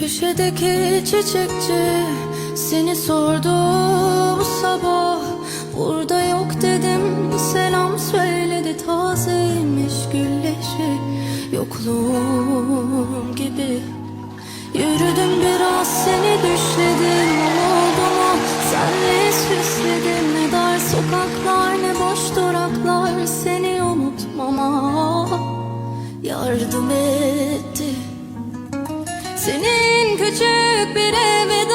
Köşedeki çiçekçi seni sordu bu sabah. Burada yok dedim, selam söyledi, tazeymiş gülleşi yokluğum gibi. Yürüdüm biraz, seni düşledim, oldu mu senle süsledim. Ne dar sokaklar ne boş duraklar seni unutmama yardım etti. Senin küçük bir eve